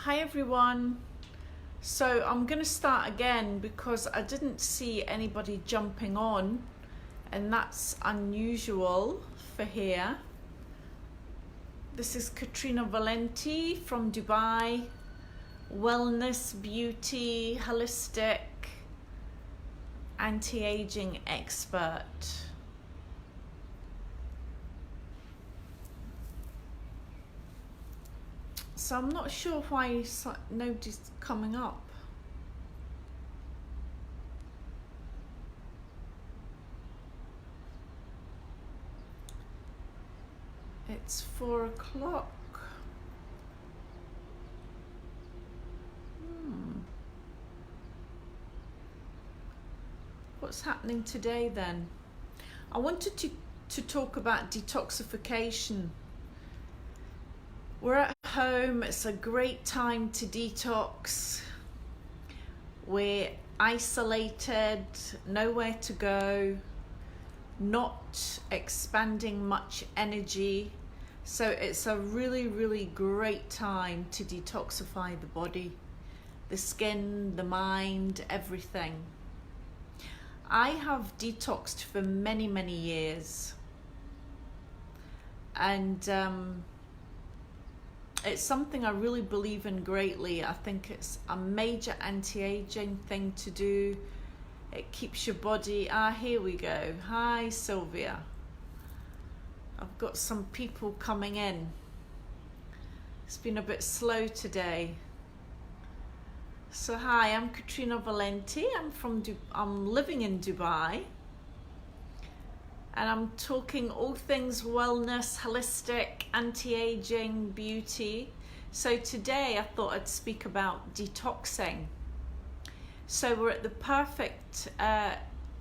Hi everyone. So I'm going to start again because I didn't see anybody jumping on, and that's unusual for here. This is Katrina Valente from Dubai, wellness, beauty, holistic, anti-aging expert. So I'm not sure why nobody's coming up. It's 4 o'clock. What's happening today then? I wanted to talk about detoxification. We're at home, it's a great time to detox. We're isolated, nowhere to go, not expanding much energy. So it's a really great time to detoxify the body, the skin, the mind, everything. I have detoxed for many years, and it's something I really believe in greatly. I think it's a major anti-aging thing to do. It keeps your body... here we go. Hi, Sylvia. I've got some people coming in. It's been a bit slow today. So hi, I'm Katrina Valente. I'm living in Dubai. And I'm talking all things wellness, holistic, anti-aging, beauty. So today I thought I'd speak about detoxing. So we're at the perfect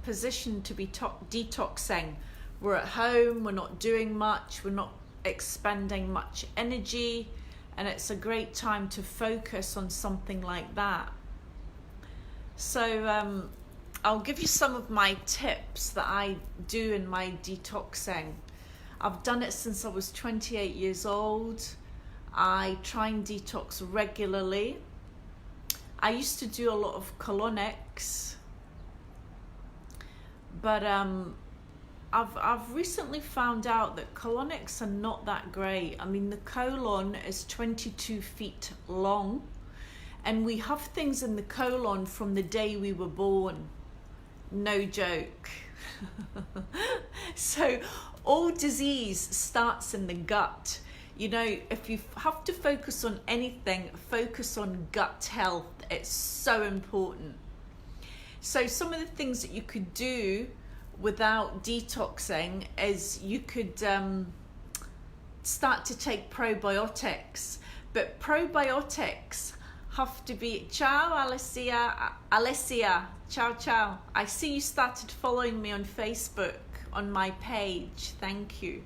position to be detoxing. We're at home, we're not doing much, we're not expending much energy, and it's a great time to focus on something like that. So I'll give you some of my tips that I do in my detoxing. I've done it since I was 28 years old. I try and detox regularly. I used to do a lot of colonics, but I've recently found out that colonics are not that great. I mean, the colon is 22 feet long, and we have things in the colon from the day we were born. No joke. So all disease starts in the gut. You know, if you have to focus on anything, focus on gut health. It's so important. So some of the things that you could do without detoxing is you could start to take probiotics. But probiotics have to be... Ciao, Alessia. Ciao. I see you started following me on Facebook, on my page. Thank you.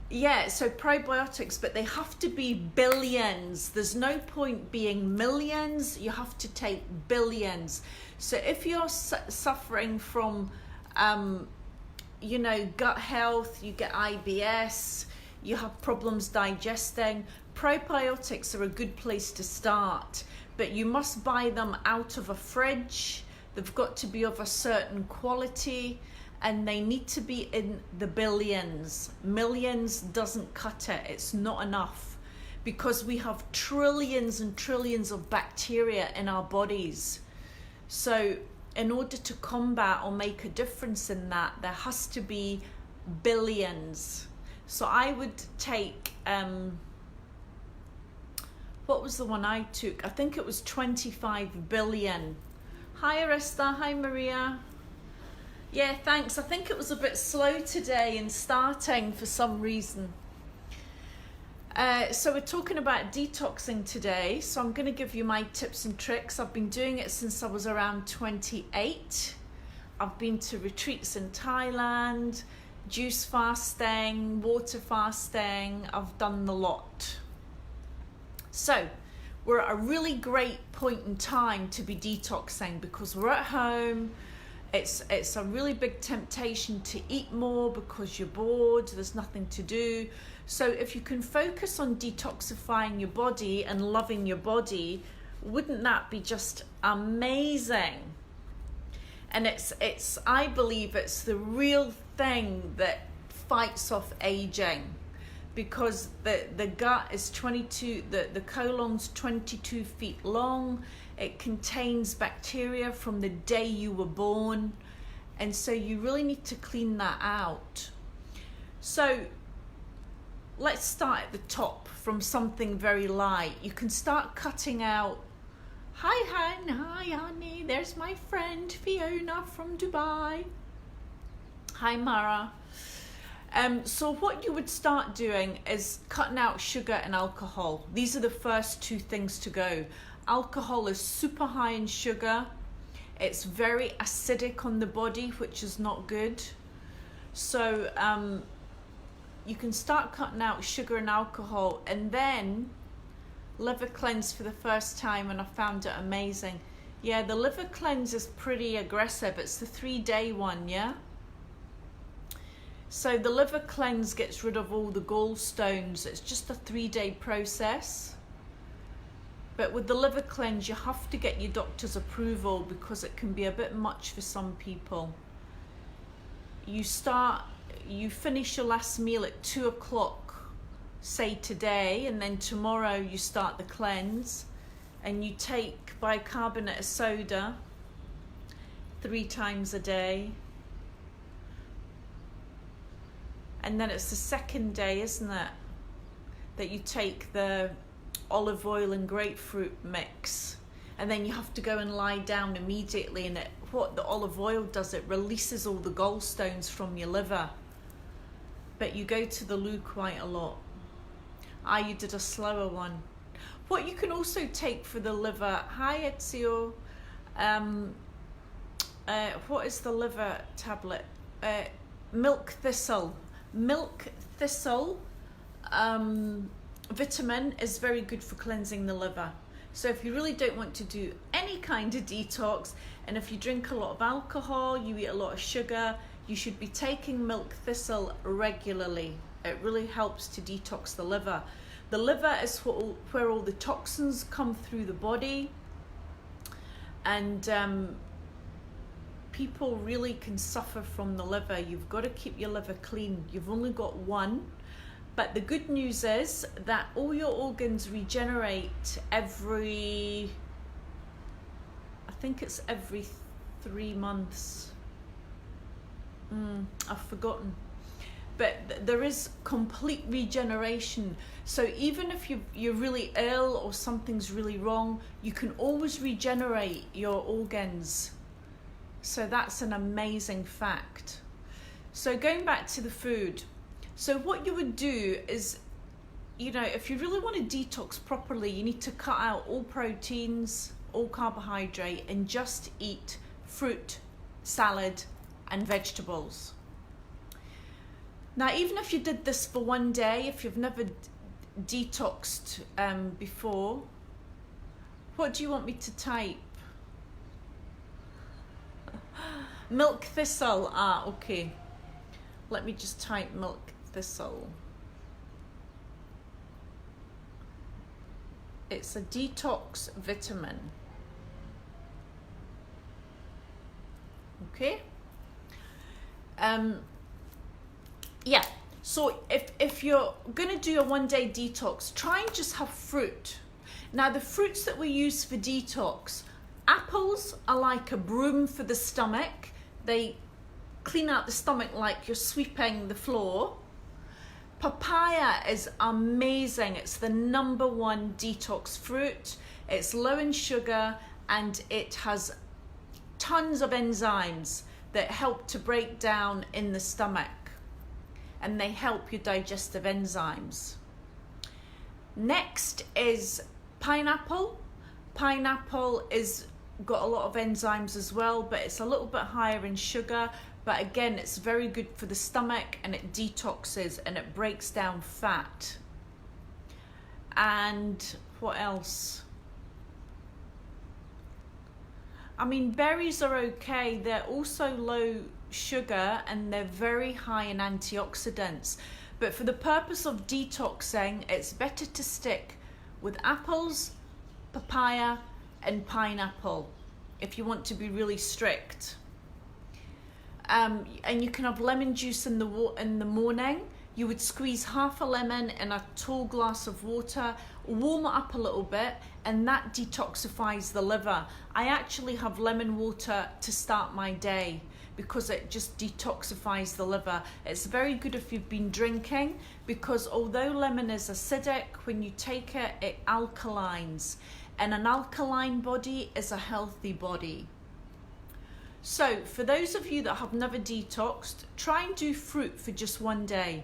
Yeah, so probiotics, but they have to be billions. There's no point being millions. You have to take billions. So if you're suffering from, gut health, you get IBS, you have problems digesting, probiotics are a good place to start. But you must buy them out of a fridge. They've got to be of a certain quality, and they need to be in the billions. Millions doesn't cut it. It's not enough, because we have trillions and trillions of bacteria in our bodies. So in order to combat or make a difference in that, there has to be billions. So I would take, what was the one I took? I think it was 25 billion. Hi Arista, hi Maria. Yeah, thanks. I think it was a bit slow today in starting for some reason. So we're talking about detoxing today. So I'm going to give you my tips and tricks. I've been doing it since I was around 28. I've been to retreats in Thailand, juice fasting, water fasting. I've done the lot. So we're at a really great point in time to be detoxing because we're at home. It's a really big temptation to eat more because you're bored, there's nothing to do. So if you can focus on detoxifying your body and loving your body, wouldn't that be just amazing? And it's I believe it's the real thing that fights off aging, because the gut is 22, the colon's 22 feet long. It contains bacteria from the day you were born, and so you really need to clean that out. So let's start at the top from something very light. You can start cutting out, hi honey, there's my friend Fiona from Dubai. Hi Mara. So what you would start doing is cutting out sugar and alcohol. These are the first two things to go. Alcohol is super high in sugar. It's very acidic on the body, which is not good. So you can start cutting out sugar and alcohol, and then liver cleanse for the first time, and I found it amazing. Yeah, the liver cleanse is pretty aggressive. It's the 3-day one, yeah? So the liver cleanse gets rid of all the gallstones. It's just a 3-day process. But with the liver cleanse, you have to get your doctor's approval because it can be a bit much for some people. You finish your last meal at 2 o'clock, say today, and then tomorrow you start the cleanse, and you take bicarbonate of soda 3 times a day. And then it's the second day, isn't it, that you take the olive oil and grapefruit mix, and then you have to go and lie down immediately, and what the olive oil does, it releases all the gallstones from your liver. But you go to the loo quite a lot. You did a slower one. What you can also take for the liver, hi Ezio, what is the liver tablet? Milk thistle. Milk thistle vitamin is very good for cleansing the liver. So if you really don't want to do any kind of detox, and if you drink a lot of alcohol, you eat a lot of sugar, you should be taking milk thistle regularly. It really helps to detox the liver. The liver is where all the toxins come through the body, and people really can suffer from the liver. You've got to keep your liver clean. You've only got one. But the good news is that all your organs regenerate every 3 months. I've forgotten. But there is complete regeneration. So even if you're really ill or something's really wrong, you can always regenerate your organs. So that's an amazing fact. So going back to the food. So what you would do is, if you really want to detox properly, you need to cut out all proteins, all carbohydrate, and just eat fruit, salad, and vegetables. Now, even if you did this for one day, if you've never detoxed before, what do you want me to type? Milk thistle. Okay. Let me just type milk thistle. It's a detox vitamin. Okay. Yeah. So if you're gonna do a one-day detox, try and just have fruit. Now the fruits that we use for detox, apples are like a broom for the stomach. They clean out the stomach like you're sweeping the floor. Papaya is amazing. It's the #1 detox fruit. It's low in sugar and it has tons of enzymes that help to break down in the stomach, and they help your digestive enzymes. Next is pineapple. Pineapple is got a lot of enzymes as well, but it's a little bit higher in sugar. But again, it's very good for the stomach, and it detoxes and it breaks down fat. And what else? I mean, berries are okay. They're also low sugar and they're very high in antioxidants. But for the purpose of detoxing, it's better to stick with apples, papaya, and pineapple if you want to be really strict. And you can have lemon juice in the morning. You would squeeze half a lemon in a tall glass of water, warm it up a little bit, and that detoxifies the liver. I actually have lemon water to start my day because it just detoxifies the liver. It's very good if you've been drinking, because although lemon is acidic, when you take it, it alkalines. And an alkaline body is a healthy body. So for those of you that have never detoxed, try and do fruit for just one day.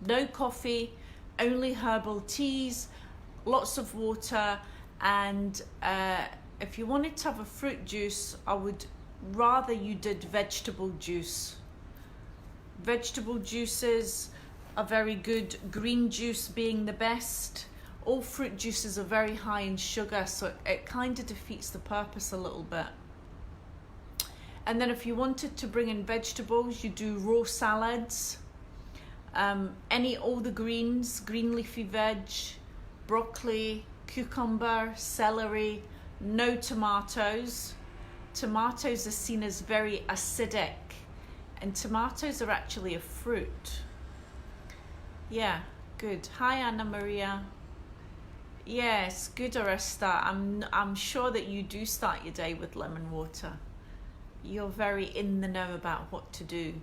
No coffee, only herbal teas, lots of water, and if you wanted to have a fruit juice, I would rather you did vegetable juice. Vegetable juices are very good, green juice being the best. All fruit juices are very high in sugar, so it kind of defeats the purpose a little bit. And then if you wanted to bring in vegetables, you do raw salads. All the greens, green leafy veg, broccoli, cucumber, celery, no tomatoes. Tomatoes are seen as very acidic, and tomatoes are actually a fruit. Yeah, good. Hi, Anna Maria. Yes, good, Arista. I'm sure that you do start your day with lemon water. You're very in the know about what to do.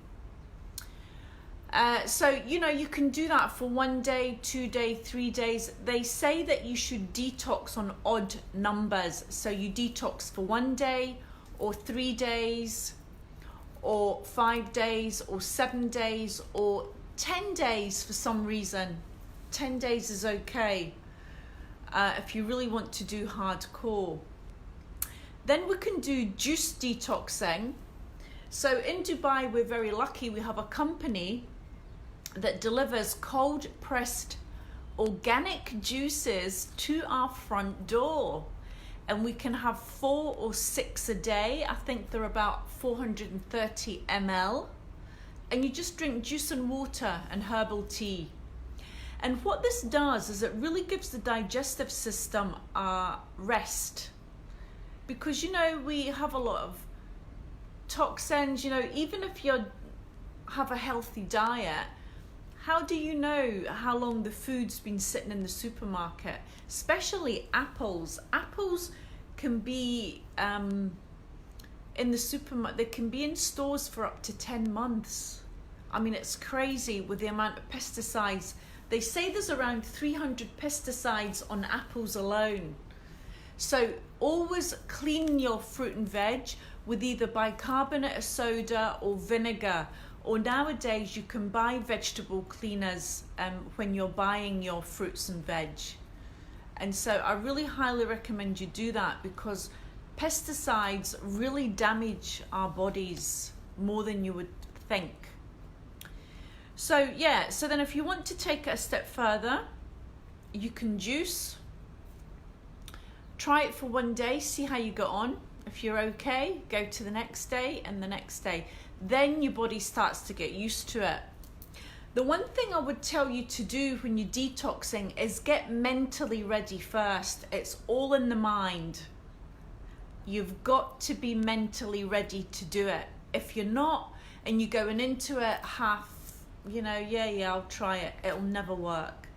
So, you can do that for 1 day, 2 days, 3 days. They say that you should detox on odd numbers. So you detox for 1 day or 3 days or 5 days or 7 days or 10 days for some reason. 10 days is okay if you really want to do hardcore. Then we can do juice detoxing. So in Dubai, we're very lucky. We have a company that delivers cold pressed organic juices to our front door. And we can have 4 or 6 a day. I think they're about 430 ml. And you just drink juice and water and herbal tea. And what this does is it really gives the digestive system a rest. Because, we have a lot of toxins, even if you have a healthy diet, how do you know how long the food's been sitting in the supermarket? Especially apples. Apples can be in the supermarket, they can be in stores for up to 10 months. I mean, it's crazy with the amount of pesticides. They say there's around 300 pesticides on apples alone. So always clean your fruit and veg with either bicarbonate of soda or vinegar. Or nowadays you can buy vegetable cleaners when you're buying your fruits and veg. And so I really highly recommend you do that, because pesticides really damage our bodies more than you would think. So so then if you want to take it a step further, you can juice. Try it for 1 day, see how you get on. If you're okay, go to the next day and the next day. Then your body starts to get used to it. The one thing I would tell you to do when you're detoxing is get mentally ready first. It's all in the mind. You've got to be mentally ready to do it. If you're not, and you're going into it half, I'll try it, it'll never work.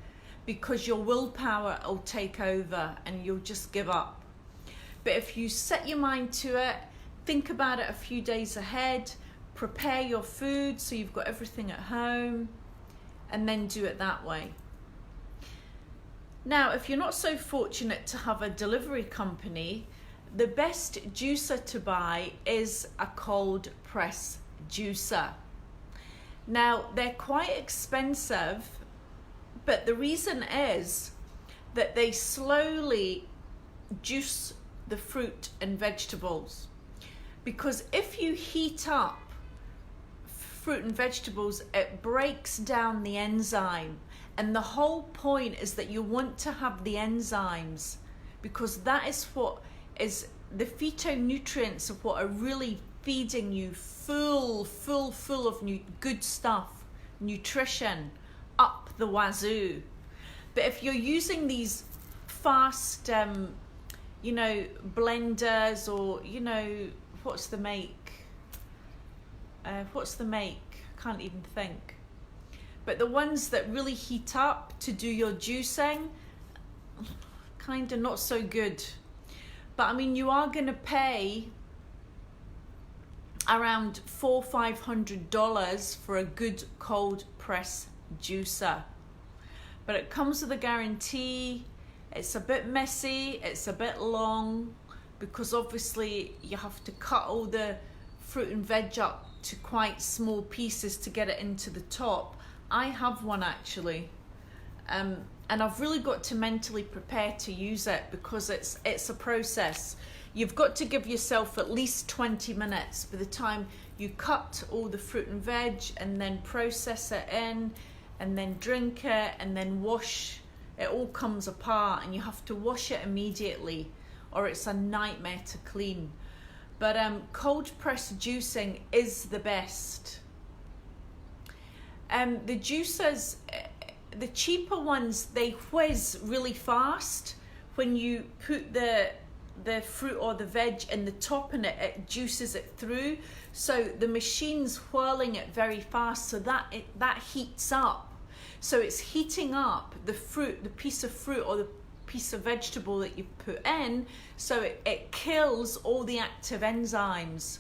Because your willpower will take over and you'll just give up. But if you set your mind to it, think about it a few days ahead, prepare your food so you've got everything at home, and then do it that way. Now, if you're not so fortunate to have a delivery company, the best juicer to buy is a cold press juicer. Now, they're quite expensive, but the reason is that they slowly juice the fruit and vegetables. Because if you heat up fruit and vegetables, it breaks down the enzyme. And the whole point is that you want to have the enzymes, because that is what is the phytonutrients of what are really feeding you full of good stuff, nutrition, up the wazoo. But if you're using these fast, blenders, or, what's the make? Can't even think. But the ones that really heat up to do your juicing, kind of not so good. But I mean, you are going to pay around $400-500 for a good cold press juicer. But it comes with a guarantee. It's a bit messy, it's a bit long, because obviously you have to cut all the fruit and veg up to quite small pieces to get it into the top. I have one actually, and I've really got to mentally prepare to use it, because it's a process. You've got to give yourself at least 20 minutes by the time you cut all the fruit and veg, and then process it in, and then drink it, and then wash. It all comes apart, and you have to wash it immediately, or it's a nightmare to clean. But cold press juicing is the best. The juicers, the cheaper ones, they whiz really fast. When you put the fruit or the veg in the top, and it juices it through. So the machine's whirling it very fast, so that heats up. So it's heating up the fruit, the piece of fruit or the piece of vegetable that you put in, so it kills all the active enzymes.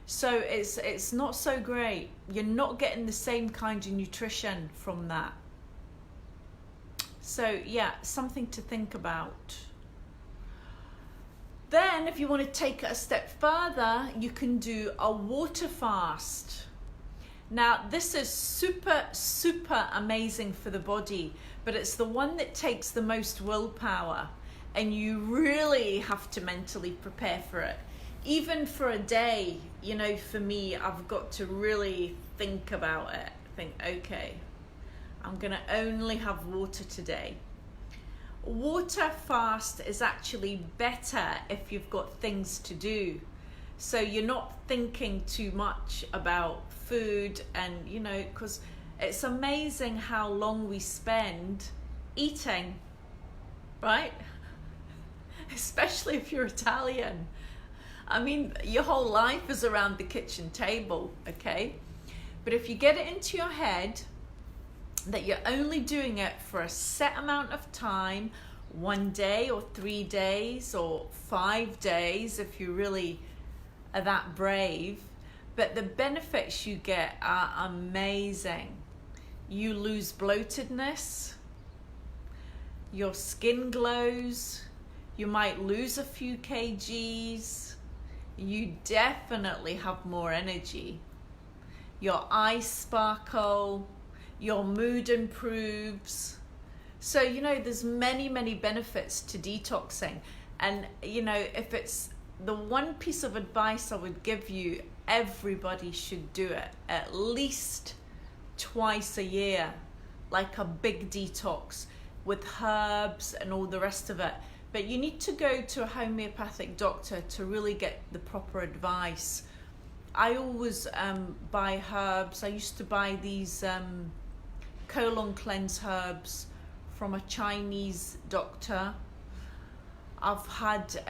So it's not so great. You're not getting the same kind of nutrition from that. So yeah, something to think about. Then if you want to take it a step further, you can do a water fast. Now this is super amazing for the body, but it's the one that takes the most willpower, and you really have to mentally prepare for it. Even for a day, for me, I've got to really think about it. Think, okay, I'm gonna only have water today. Water fast is actually better if you've got things to do. So you're not thinking too much about food, and because it's amazing how long we spend eating, right? Especially if you're Italian. I mean, your whole life is around the kitchen table, okay? But if you get it into your head that you're only doing it for a set amount of time, 1 day or 3 days or 5 days, if you really are that brave, but the benefits you get are amazing. You lose bloatedness, your skin glows, you might lose a few kgs, you definitely have more energy, your eyes sparkle, your mood improves. So there's many benefits to detoxing. And if it's the one piece of advice I would give you, everybody should do it at least twice a year, like a big detox with herbs and all the rest of it. But you need to go to a homeopathic doctor to really get the proper advice. I always buy herbs. I used to buy these colon cleanse herbs from a Chinese doctor. I've had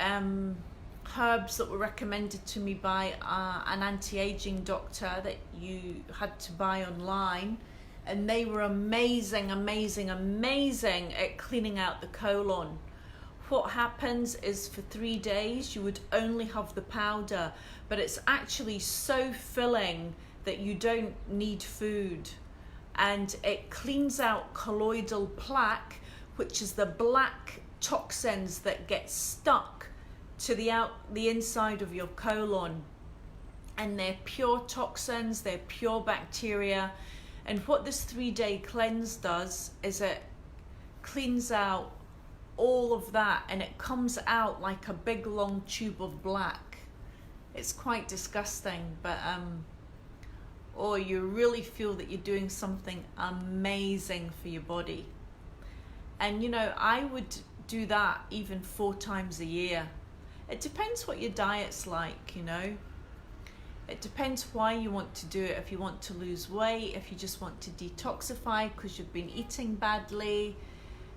herbs that were recommended to me by an anti-aging doctor that you had to buy online, and they were amazing at cleaning out the colon. What happens is for 3 days you would only have the powder, but it's actually so filling that you don't need food, and it cleans out colloidal plaque, which is the black toxins that get stuck to the inside of your colon, and they're pure toxins, they're pure bacteria. And what this 3-day cleanse does is it cleans out all of that, and it comes out like a big long tube of black. It's quite disgusting, but you really feel that you're doing something amazing for your body. And I would do that even 4 times a year. It depends what your diet's like, you know. It depends why you want to do it. If you want to lose weight, if you just want to detoxify because you've been eating badly,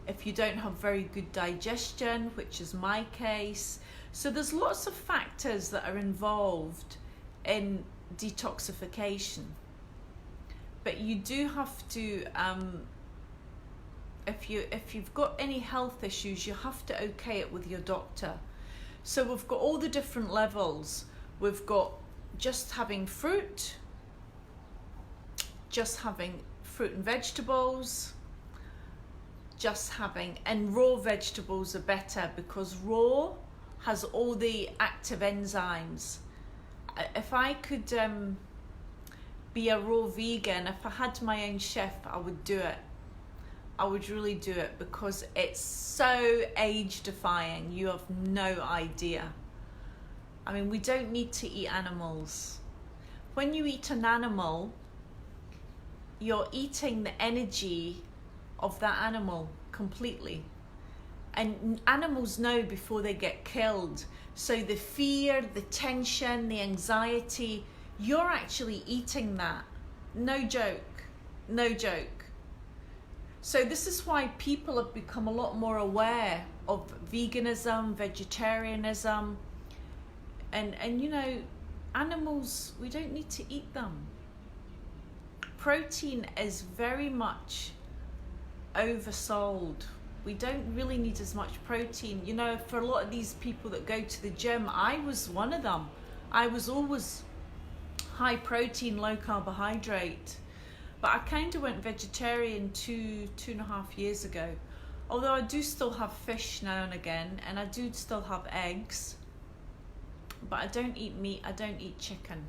if you don't have very good digestion, which is my case. So there's lots of factors that are involved in detoxification. But you do have to, if you've got any health issues, you have to okay it with your doctor. So we've got all the different levels. We've got just having fruit and vegetables, and raw vegetables are better because raw has all the active enzymes. If I could be a raw vegan, if I had my own chef, I would do it. I would really do it because it's so age defying. You have no idea. I mean, we don't need to eat animals. When you eat an animal, you're eating the energy of that animal completely. And animals know before they get killed. So the fear, the tension, the anxiety, you're actually eating that. No joke. No joke. So this is why people have become a lot more aware of veganism, vegetarianism, and you know, animals, we don't need to eat them. Protein is very much oversold. We don't really need as much protein. You know, for a lot of these people that go to the gym, I was one of them. I was always high protein, low carbohydrate. But I kind of went vegetarian two and a half years ago. Although I do still have fish now and again, and I do still have eggs. But I don't eat meat, I don't eat chicken.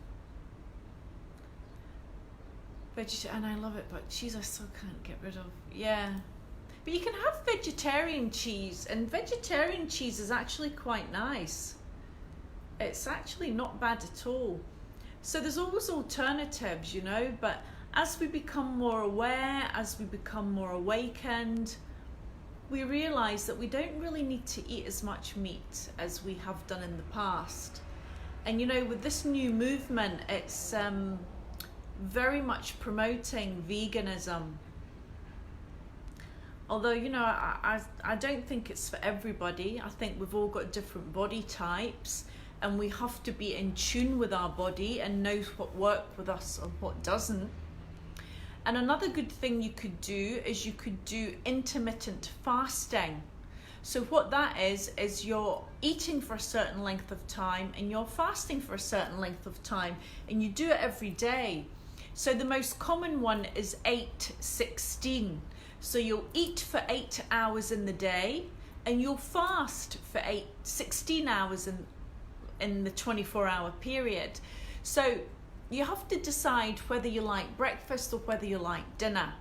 And I love it, but cheese I still can't get rid of. Yeah. But you can have vegetarian cheese, and vegetarian cheese is actually quite nice. It's actually not bad at all. So there's always alternatives, you know, but as we become more aware, as we become more awakened, we realize that we don't really need to eat as much meat as we have done in the past. And you know, with this new movement, it's very much promoting veganism. Although, you know, I don't think it's for everybody. I think we've all got different body types, and we have to be in tune with our body and know what works with us and what doesn't. And another good thing you could do is you could do intermittent fasting. So what that is you're eating for a certain length of time and you're fasting for a certain length of time, and you do it every day. So the most common one is 8-16. So you'll eat for 8 hours in the day and you'll fast for 16 hours in the 24-hour period. So you have to decide whether you like breakfast or whether you like dinner,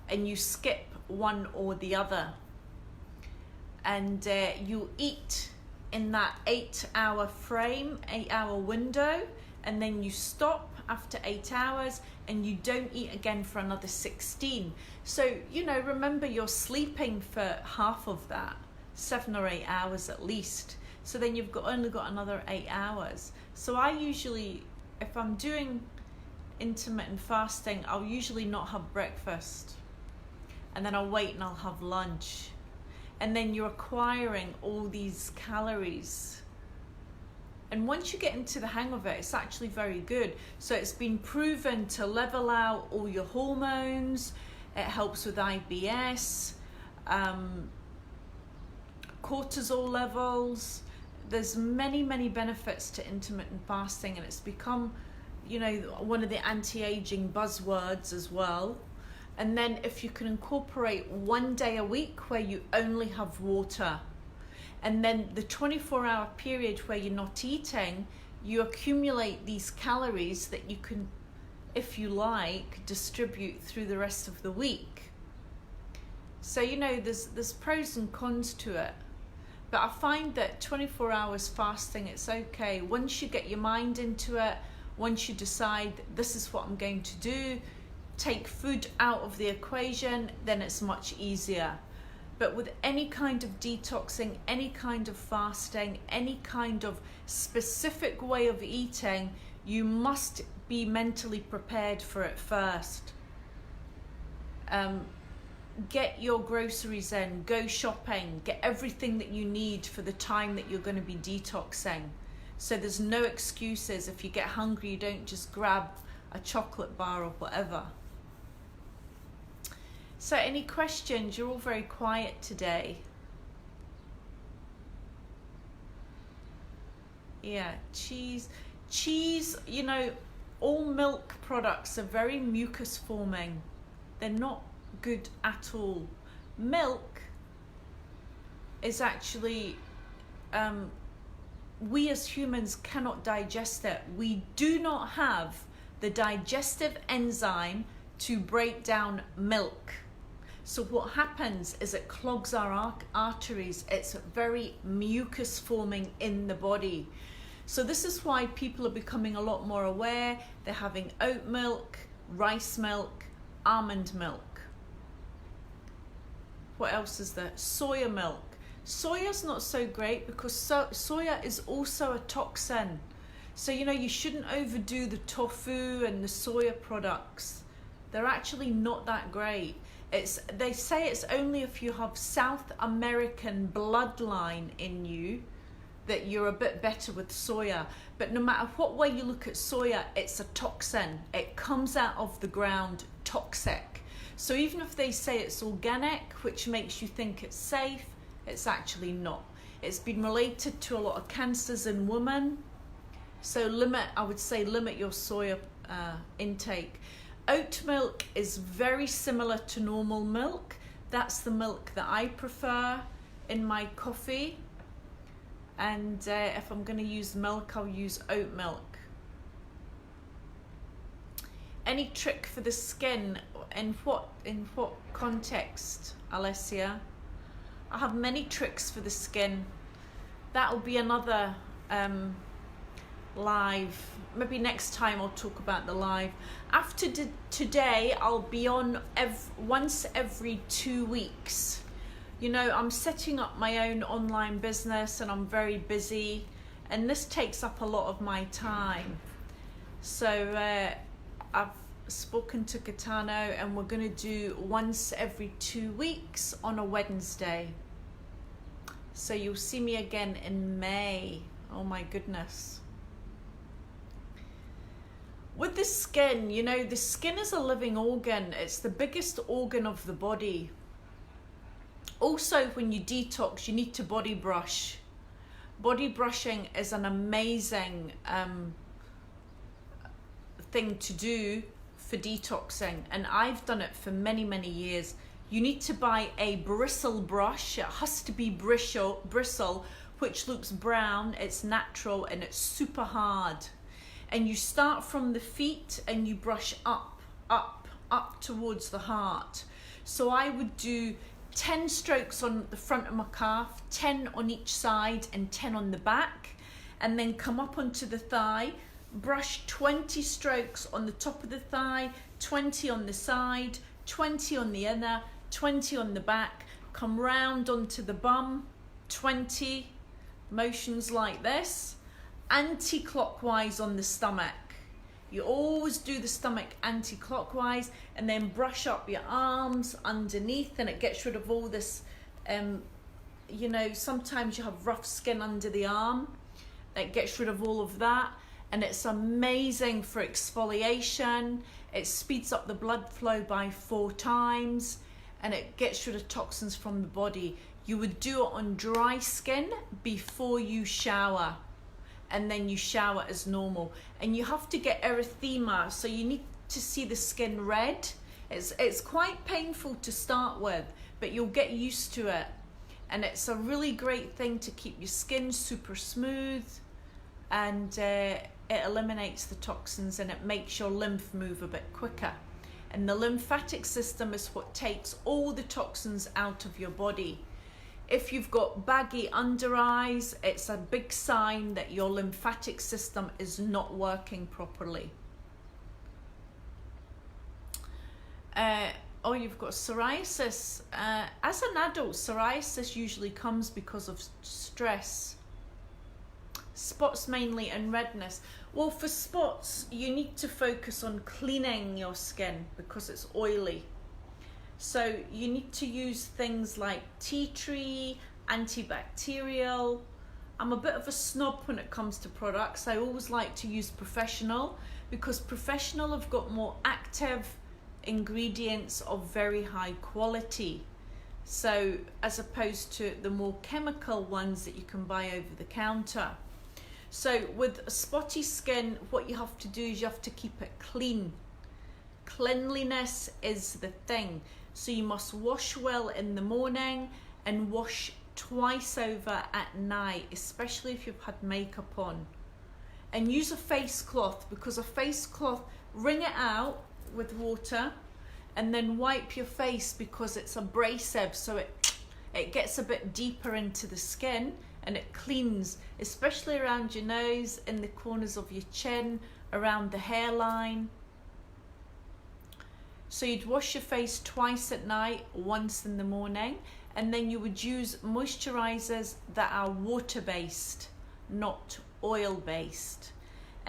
and you skip one or the other. And you eat in that 8-hour frame, 8-hour window, and then you stop after 8 hours and you don't eat again for another 16. So, you know, remember you're sleeping for half of that, 7 or 8 hours at least. So then you've only got another 8 hours. So I usually, if I'm doing intermittent fasting, I'll usually not have breakfast. And then I'll wait and I'll have lunch. And then you're acquiring all these calories. And once you get into the hang of it, it's actually very good. So it's been proven to level out all your hormones. It helps with IBS, cortisol levels. There's many, many benefits to intermittent fasting, and it's become, you know, one of the anti-aging buzzwords as well. And then if you can incorporate 1 day a week where you only have water, and then the 24-hour period where you're not eating, you accumulate these calories that you can, if you like, distribute through the rest of the week. So, you know, there's pros and cons to it. But I find that 24 hours fasting, it's okay. Once you get your mind into it, once you decide this is what I'm going to do, take food out of the equation, then it's much easier. But with any kind of detoxing, any kind of fasting, any kind of specific way of eating, you must be mentally prepared for it first. Get your groceries in, go shopping, get everything that you need for the time that you're going to be detoxing. So there's no excuses. If you get hungry, you don't just grab a chocolate bar or whatever. So any questions? You're all very quiet today. Yeah, cheese, you know, all milk products are very mucus forming. They're not good at all. Milk is actually, we as humans cannot digest it. We do not have the digestive enzyme to break down milk. So what happens is it clogs our arteries. It's very mucus forming in the body. So this is why people are becoming a lot more aware. They're having oat milk, rice milk, almond milk. What else is there? Soya milk. Soya's not so great because soya is also a toxin. So, you know, you shouldn't overdo the tofu and the soya products. They're actually not that great. They say it's only if you have South American bloodline in you that you're a bit better with soya. But no matter what way you look at soya, it's a toxin. It comes out of the ground toxic. So even if they say it's organic, which makes you think it's safe, it's actually not. It's been related to a lot of cancers in women. So I would say limit your soya intake. Oat milk is very similar to normal milk. That's the milk that I prefer in my coffee. And if I'm going to use milk, I'll use oat milk. Any trick for the skin? In what context, Alessia? I have many tricks for the skin. That'll be another live. Maybe next time I'll talk about the live. After today, I'll be on once every 2 weeks. You know, I'm setting up my own online business and I'm very busy, and this takes up a lot of my time. So I've spoken to Gaetano and we're going to do once every 2 weeks on a Wednesday. So you'll see me again in May. Oh my goodness. With the skin, you know, the skin is a living organ. It's the biggest organ of the body. Also, when you detox, you need to body brush. Body brushing is an amazing thing to do for detoxing, and I've done it for many, many years. You need to buy a bristle brush. It has to be bristle, which looks brown, it's natural, and it's super hard. And you start from the feet and you brush up towards the heart. So I would do 10 strokes on the front of my calf, 10 on each side and 10 on the back, and then come up onto the thigh, brush 20 strokes on the top of the thigh, 20 on the side, 20 on the inner, 20 on the back, come round onto the bum, 20 motions like this, anti-clockwise on the stomach. You always do the stomach anti-clockwise, and then brush up your arms underneath, and it gets rid of all this, you know, sometimes you have rough skin under the arm. It gets rid of all of that, and it's amazing for exfoliation. It speeds up the blood flow by 4 times, and it gets rid of toxins from the body. You would do it on dry skin before you shower, and then you shower as normal. And you have to get erythema, so you need to see the skin red. It's quite painful to start with, but you'll get used to it. And it's a really great thing to keep your skin super smooth, and it eliminates the toxins, and it makes your lymph move a bit quicker. And the lymphatic system is what takes all the toxins out of your body. If you've got baggy under eyes, it's a big sign that your lymphatic system is not working properly. Oh, you've got psoriasis. As an adult, psoriasis usually comes because of stress. Spots mainly and redness. Well, for spots, you need to focus on cleaning your skin because it's oily. So you need to use things like tea tree, antibacterial. I'm a bit of a snob when it comes to products. I always like to use professional because professional have got more active ingredients of very high quality. So as opposed to the more chemical ones that you can buy over the counter. So with spotty skin, what you have to do is you have to keep it clean. Cleanliness is the thing. So you must wash well in the morning and wash twice over at night, especially if you've had makeup on. And use a face cloth, because a face cloth, wring it out with water and then wipe your face because it's abrasive, so it gets a bit deeper into the skin and it cleans, especially around your nose, in the corners of your chin, around the hairline. So you'd wash your face twice at night, once in the morning, and then you would use moisturizers that are water-based, not oil-based.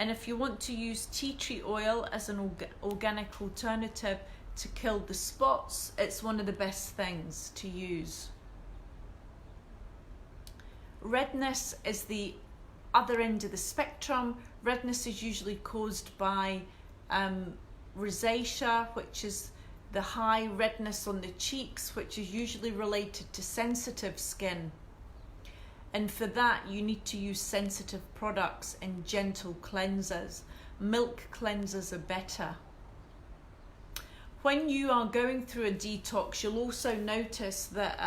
And if you want to use tea tree oil as an organic alternative to kill the spots, it's one of the best things to use. Redness is the other end of the spectrum. Redness is usually caused by rosacea, which is the high redness on the cheeks, which is usually related to sensitive skin. And for that, you need to use sensitive products and gentle cleansers. Milk cleansers are better. When you are going through a detox, you'll also notice that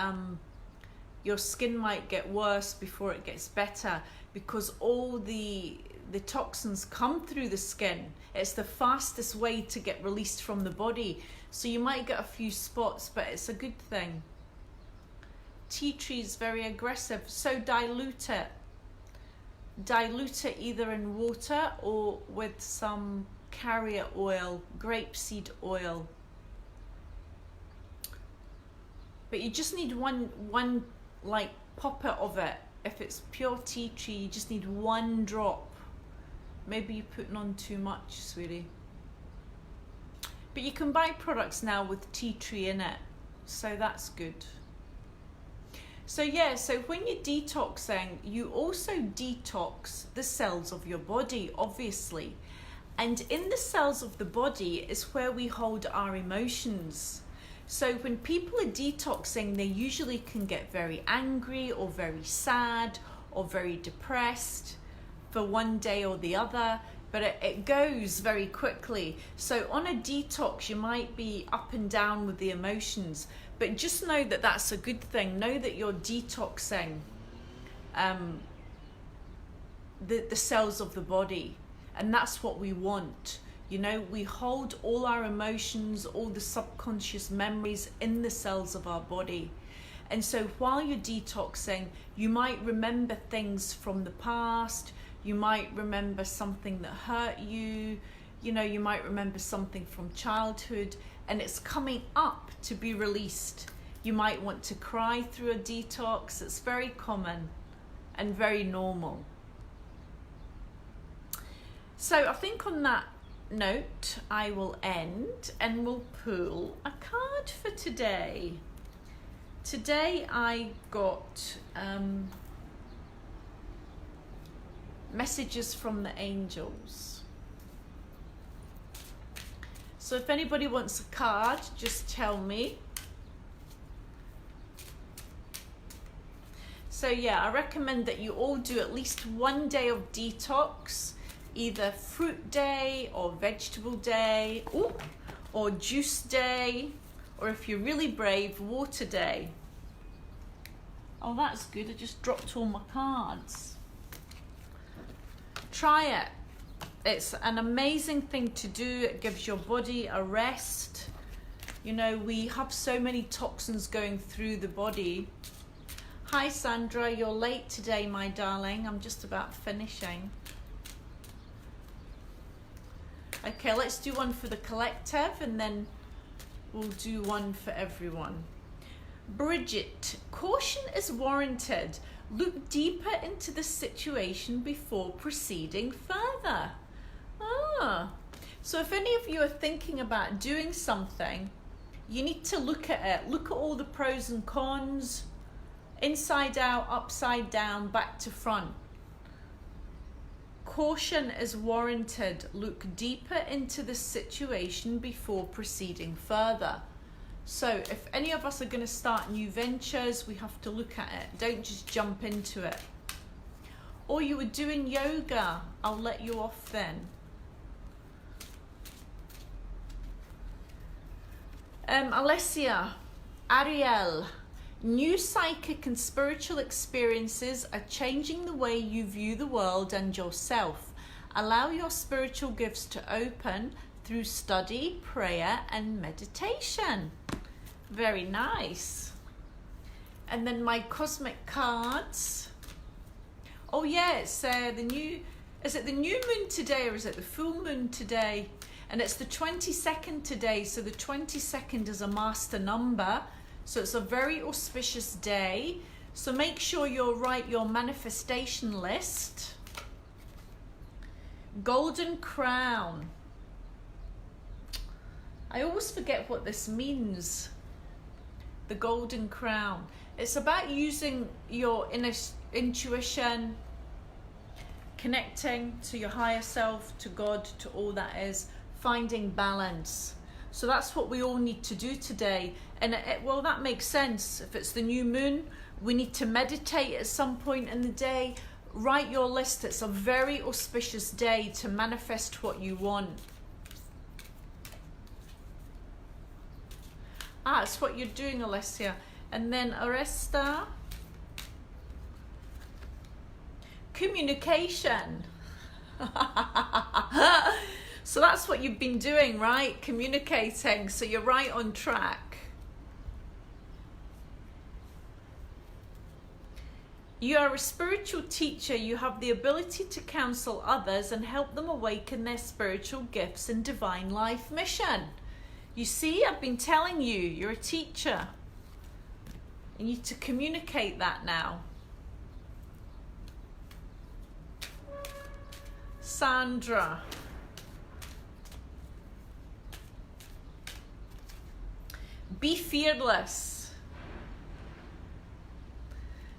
your skin might get worse before it gets better, because all the toxins come through the skin. It's the fastest way to get released from the body. So you might get a few spots, but it's a good thing. Tea tree is very aggressive, so dilute it. Dilute it either in water or with some carrier oil, grapeseed oil. But you just need one like poppet of it. If it's pure tea tree, you just need one drop. Maybe you're putting on too much, sweetie. But you can buy products now with tea tree in it, so that's good. So yeah, so when you're detoxing, you also detox the cells of your body, obviously. And in the cells of the body is where we hold our emotions. So when people are detoxing, they usually can get very angry or very sad or very depressed for one day or the other, but it goes very quickly. So on a detox, you might be up and down with the emotions, but just know that that's a good thing. Know that you're detoxing the cells of the body, and that's what we want. You know, we hold all our emotions, all the subconscious memories in the cells of our body. And so while you're detoxing, you might remember things from the past. You might remember something that hurt you. You know, you might remember something from childhood, and it's coming up to be released. You might want to cry through a detox. It's very common and very normal. So I think on that note, I will end and we'll pull a card for today. Today I got messages from the angels. So if anybody wants a card, just tell me. So yeah, I recommend that you all do at least one day of detox, either fruit day or vegetable day, or juice day, or if you're really brave, water day. Oh, that's good. I just dropped all my cards. Try it. It's an amazing thing to do. It gives your body a rest. You know, we have so many toxins going through the body. Hi Sandra, you're late today, my darling. I'm just about finishing. Okay, let's do one for the collective and then We'll do one for everyone. Bridget, caution is warranted. Look deeper into the situation before proceeding further. So if any of you are thinking about doing something, you need to look at it. Look at all the pros and cons, inside out, upside down, back to front. Caution is warranted. Look deeper into the situation before proceeding further. So if any of us are going to start new ventures, we have to look at it. Don't just jump into it. Or you were doing yoga, I'll let you off then. Alessia, Ariel, new psychic and spiritual experiences are changing the way you view the world and yourself. Allow your spiritual gifts to open through study, prayer, and meditation. Very nice. And then my cosmic cards. Oh yeah, it's the new, is it the new moon today or is it the full moon today? And it's the 22nd today, so the 22nd is a master number. So it's a very auspicious day. So make sure you write your manifestation list. Golden crown. I always forget what this means. The golden crown. It's about using your inner intuition, connecting to your higher self, to God, to all that is, finding balance. So that's what we all need to do today. And well, that makes sense. If it's the new moon, we need to meditate at some point in the day. Write your list. It's a very auspicious day to manifest what you want. It's what you're doing, Alessia. And then Aresta. Communication. So that's what you've been doing, right? Communicating. So you're right on track. You are a spiritual teacher. You have the ability to counsel others and help them awaken their spiritual gifts and divine life mission. You see, I've been telling you, you're a teacher. You need to communicate that now. Sandra. Be fearless.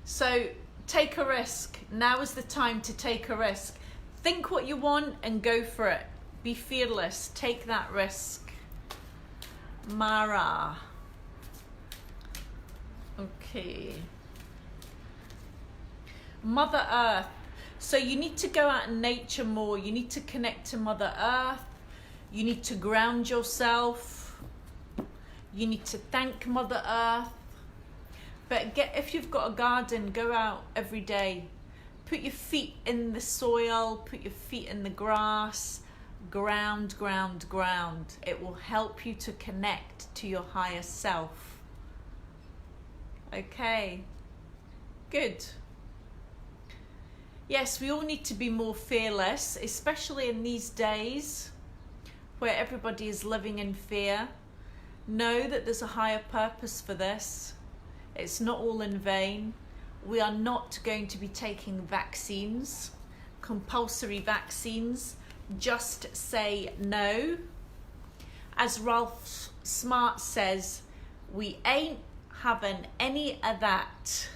So take a risk. Now is the time to take a risk. Think what you want and go for it. Be fearless. Take that risk. Mara. Okay. Mother Earth. So you need to go out in nature more. You need to connect to Mother Earth. You need to ground yourself. You need to thank Mother Earth. But if you've got a garden, go out every day. Put your feet in the soil. Put your feet in the grass. Ground, ground, ground. It will help you to connect to your higher self. Okay. Good. Yes, we all need to be more fearless, especially in these days where everybody is living in fear. Know that there's a higher purpose for this. It's not all in vain. We are not going to be taking vaccines, compulsory vaccines. Just say no. As Ralph Smart says, we ain't having any of that.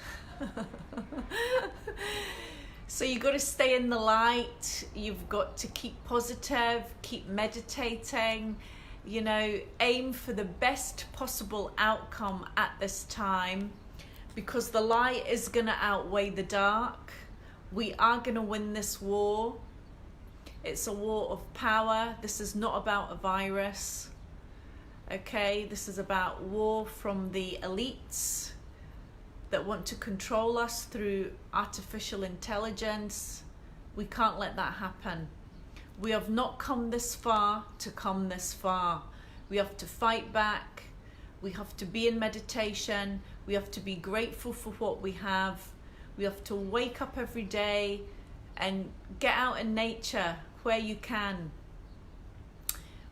So you've got to stay in the light. You've got to keep positive, keep meditating, you know, aim for the best possible outcome at this time, because the light is going to outweigh the dark. We are going to win this war. It's a war of power. This is not about a virus. Okay, this is about war from the elites that want to control us through artificial intelligence. We can't let that happen. We have not come this far to come this far. We have to fight back. We have to be in meditation. We have to be grateful for what we have. We have to wake up every day and get out in nature where you can.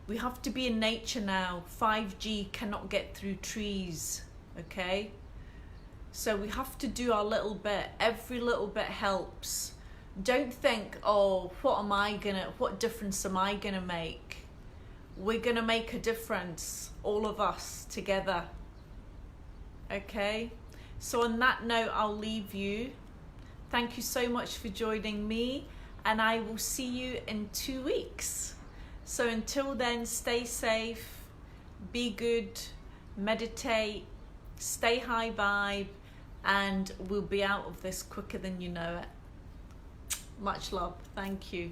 We have to be in nature now. 5G cannot get through trees, okay? So we have to do our little bit. Every little bit helps. Don't think, oh, what difference am I gonna make? We're gonna make a difference, all of us together, okay? So on that note, I'll leave you. Thank you so much for joining me, and I will see you in 2 weeks. So until then, stay safe, be good, meditate, stay high vibe, and we'll be out of this quicker than you know it. Much love. Thank you.